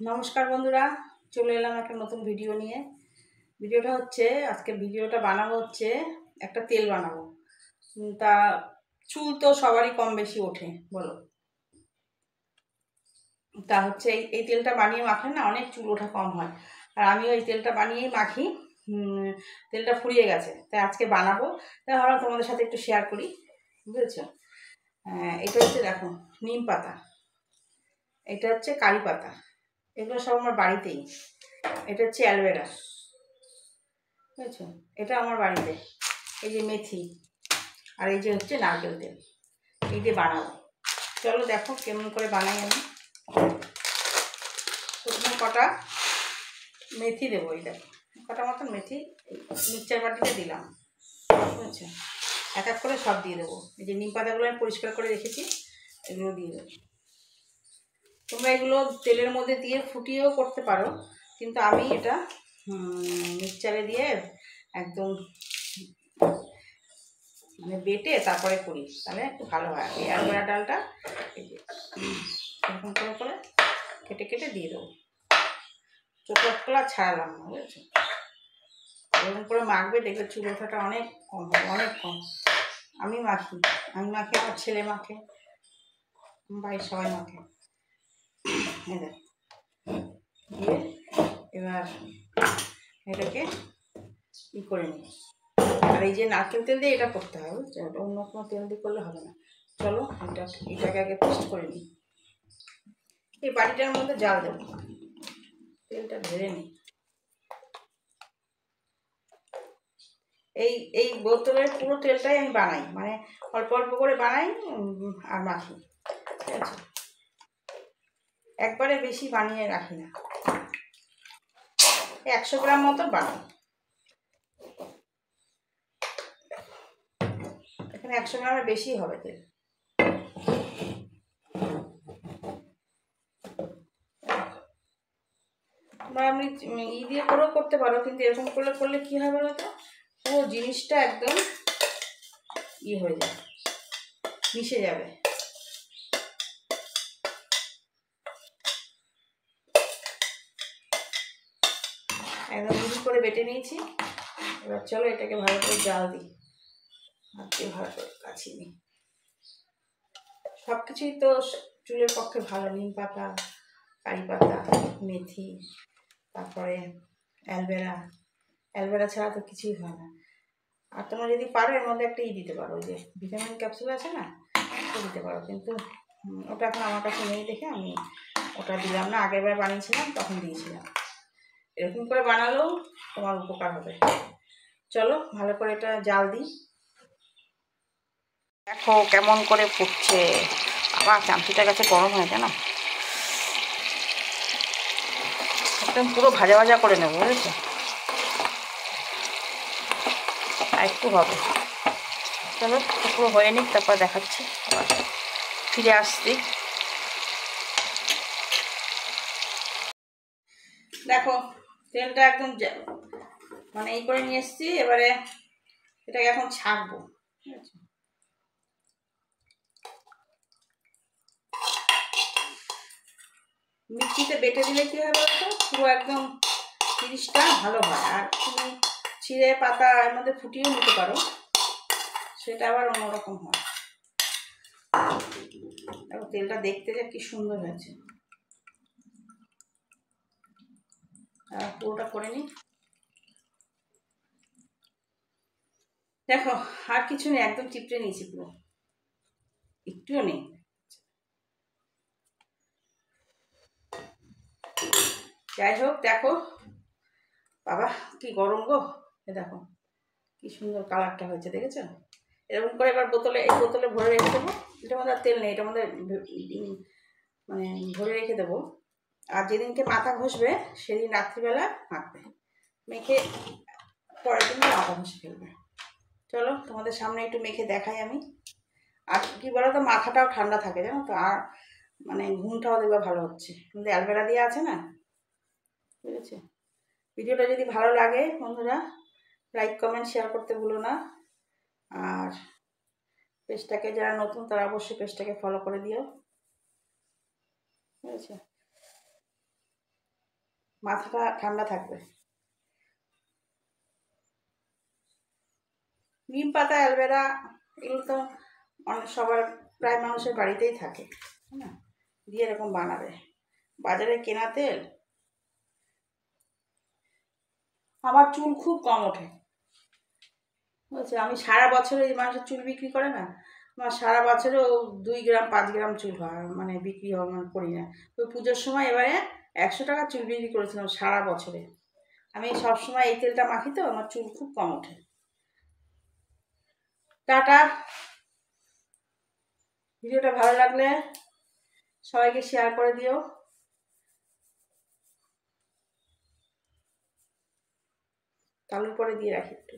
নমস্কার বন্ধুরা, চলে এলাম একটা নতুন ভিডিও নিয়ে। ভিডিওটা হচ্ছে আজকের ভিডিওটা বানাবো হচ্ছে একটা তেল বানাবো। তা চুল তো সবারই কম বেশি ওঠে বলো। তা হচ্ছে এই তেলটা বানিয়ে মাখলে না অনেক চুল ওঠা কম হয়। আর আমিও এই তেলটা বানিয়েই মাখি। তেলটা ফুরিয়ে গেছে, তাই আজকে বানাবো। তাই ভাবলাম তোমাদের সাথে একটু শেয়ার করি, বুঝেছো? এটা হচ্ছে দেখো নিম পাতা, এটা হচ্ছে কারি পাতা, এগুলো সব আমার বাড়িতেই। এটা হচ্ছে অ্যালোভেরা, বুঝেছো? এটা আমার বাড়িতে। এই যে মেথি, আর এই যে হচ্ছে নারকেল তেল, এই দিয়ে বানাবো। চলো দেখো কেমন করে বানাই আমি। প্রথমে কটা মেথি দেবো, এই দেখো কটা মতন মেথি মিক্সচার বাটিতে দিলাম, বুঝেছো? এক এক করে সব দিয়ে দেবো। এই যে নিম পাতাগুলো আমি পরিষ্কার করে রেখেছি, এগুলো দিয়ে দেবো। তোমরা এগুলো তেলের মধ্যে দিয়ে ফুটিয়েও করতে পারো, কিন্তু আমি এটা মিক্সচারে দিয়ে একদম মানে বেটে তারপরে করি, তাহলে একটু ভালো হয়। এই অ্যালোভেরা ডালটা এই যে এরকম করে করে কেটে কেটে দিয়ে দেবো। চোখলা ছাড়ালাম না, বুঝেছো? এরকম করে মাখবে, দেখবে চুল ওঠাটা অনেক কম হবে, অনেক কম। আমি মাখি, আমার ছেলে মাখে, বাড়ির সবাই মাখে। এই দেখ দিয়ে এবার এটাকে ই করে নিই। আর এই যে নারকেল তেল দিয়ে এটা করতে হবে, বুঝছো? অন্য কোনো তেল দিয়ে করলে হবে না। চলো এটাকে আগে পেস্ট করে নিই। এই বাটিটার মধ্যে জাল দেবো, তেলটা ঢেলে নিই। এই বোতলের পুরো তেলটাই আমি বানাই, মানে অল্প অল্প করে বানাই আর মাখি, ঠিক আছে? একবারে বেশি বানিয়ে রাখি না, 100 গ্রাম মতো বানাই। এখানে 100 গ্রামের বেশি হবে তেল। তোমরা আমি দিয়ে করেও করতে পারো, কিন্তু এরকম করলে কী হয় বলো তো, পুরো জিনিসটা একদম হয়ে যাবে, মিশে যাবে। একদম মিহি করে বেটে নিয়েছি। এবার চলো এটাকে ভালো করে জাল দিই, হাতকে ভালো করে কাছিয়ে নিই। সব কিছুই তো চুলের পক্ষে ভালো, নিম পাতা, কারি পাতা, মেথি, তারপরে অ্যালোভেরা ছাড়া তো কিছুই হয় না। আর তোমরা যদি পারো এর মধ্যে একটা দিতে পারো, ওই যে ভিটামিন ক্যাপসুল আছে না, ওটা দিতে পারো, কিন্তু ওটা এখন আমার কাছে নেই দেখে আমি ওটা দিলাম না। আগেরবার বানিয়েছিলাম তখন দিয়েছিলাম। এরকম করে বানালেও তোমার উপকার হবে। চলো ভালো করে এটা জাল দিই। দেখো কেমন করে ফুটছে, আবার চামচিটা কাছে গরম হয়ে যায় না, একদম পুরো ভাজা ভাজা করে নেবো, বুঝেছো? আর একটু হবে। চলো পুরো হয়ে নিক, তারপর দেখাচ্ছি, আবার ফিরে আসছি। দেখো তেলটা একদম মানে এই করে নিয়ে এসছি। এবারে এটাকে এখন ছাঁকবো, ঠিক আছে? মিক্সিতে বেটে দিলে কী হয় বলতো, পুরো একদম জিনিসটা ভালো হয়। আর তুমি ছিঁড়ে পাতা এর মধ্যে ফুটিয়ে নিতে পারো, সেটা আবার অন্যরকম হয়। দেখো তেলটা দেখতে যে কি সুন্দর হয়েছে। পুরোটা করে নিই। দেখো আর কিছু নেই, একদম চিপড়ে নিয়েছি পুরো, একটুও নেই। যাই হোক, দেখো বাবা কি গরম গো, দেখো কি সুন্দর কালারটা হয়েছে, দেখেছো? এরকম করে এবার এই বোতলে ভরে রেখে দেবো। এটার মধ্যে আর তেল নেই, এটার মধ্যে মানে ভরে রেখে দেবো। আর যেদিনকে মাথা ঘষবে সেদিন রাত্রিবেলা মাখবে, মেখে পরের দিন মাথা ঘষে ফেলবে। চলো তোমাদের সামনে একটু মেখে দেখাই আমি। আর কি বলো তো, মাথাটাও ঠান্ডা থাকে জানো তো, আর মানে ঘুমটাও দেখবে ভালো হচ্ছে, কিন্তু অ্যালোভেরা দিয়ে আছে না, বুঝেছে? ভিডিওটা যদি ভালো লাগে বন্ধুরা, লাইক কমেন্ট শেয়ার করতে ভুলো না। আর পেজটাকে যারা নতুন তারা অবশ্যই পেজটাকে ফলো করে দিও, বুঝেছে? মাথাটা ঠান্ডা থাকবে। নিম পাতা, অ্যালোভেরা এগুলো তো অনেক সবার প্রায় মানুষের বাড়িতেই থাকে, তাই না? দিয়ে এরকম বানাবে। বাজারে কেনা তেল, আমার চুল খুব কম ওঠে বুঝছে। আমি সারা বছরে, এই মানুষের চুল বিক্রি করে না, আমার সারা বছরেও 2 গ্রাম 5 গ্রাম চুল হয়, মানে বিক্রি হয়, মানে করি না। ওই পুজোর সময় এবারে 100 টাকা চুল বিক্রি করেছিলাম সারা বছরে। আমি সবসময় এই তেলটা মাখি তো আমার চুল খুব কম ওঠে। টাটা। ভিডিওটা ভালো লাগলে সবাইকে শেয়ার করে দিও। তালুর পরে দিয়ে রাখি একটু।